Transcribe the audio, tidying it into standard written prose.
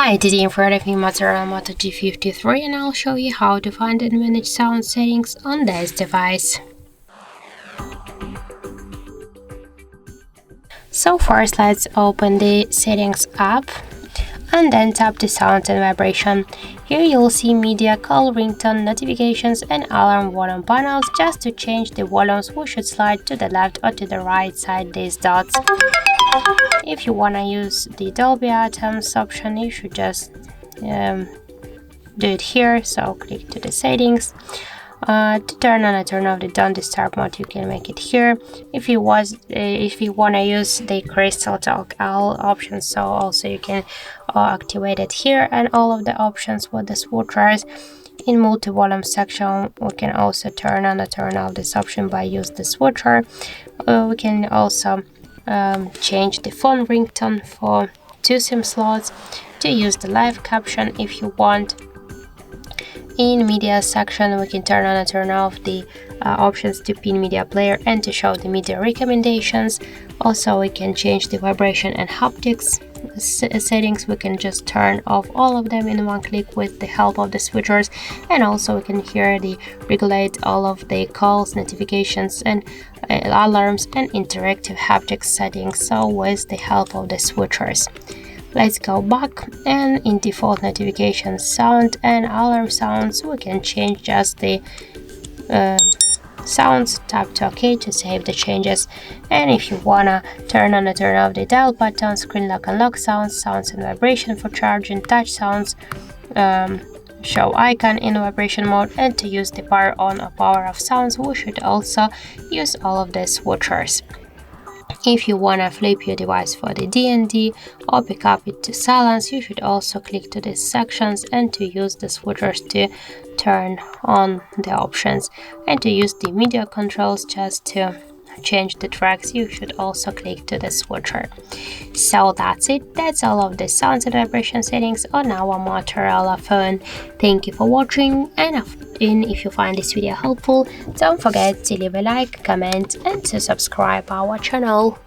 Hi, today in front of me Motorola Moto G53 and I'll show you how to find and manage sound settings on this device. So first let's open the settings app and then tap the sound and vibration. Here you'll see media, call, ringtone, notifications and alarm volume panels. Just to change the volumes we should slide to the left or to the right side these dots. If you want to use the Dolby Atmos option, you should just do it here. So click to the settings. To turn on and turn off the don't disturb mode, you can make it here. If you want to use the crystal talk all options, so also you can activate it here. And all of the options with the switchers in multi-volume section, we can also turn on and turn off this option by use the switcher. We can also change the phone ringtone for 2 SIM slots, to use the live caption if you want. In media section, we can turn on and turn off the options to pin media player and to show the media recommendations. Also, we can change the vibration and haptics settings. We can just turn off all of them in one click with the help of the switchers, and also we can here regulate all of the calls, notifications and alarms and interactive haptics settings, so with the help of the switchers. Let's go back, and in default notifications, sound and alarm sounds, we can change just the sounds. Tap to OK to save the changes. And if you wanna turn on and turn off the dial button, screen lock and lock sounds and vibration for charging, touch sounds, show icon in vibration mode, and to use the power on or power off sounds, we should also use all of the switchers. If you wanna flip your device for the DND or pick up it to silence, you should also click to these sections and to use the switchers to turn on the options. And to use the media controls, just to change the tracks, you should also click to the switcher. So that's it. That's all of the sounds and vibration settings on our Motorola phone. Thank you for watching, and if you find this video helpful, don't forget to leave a like, comment and to subscribe our channel.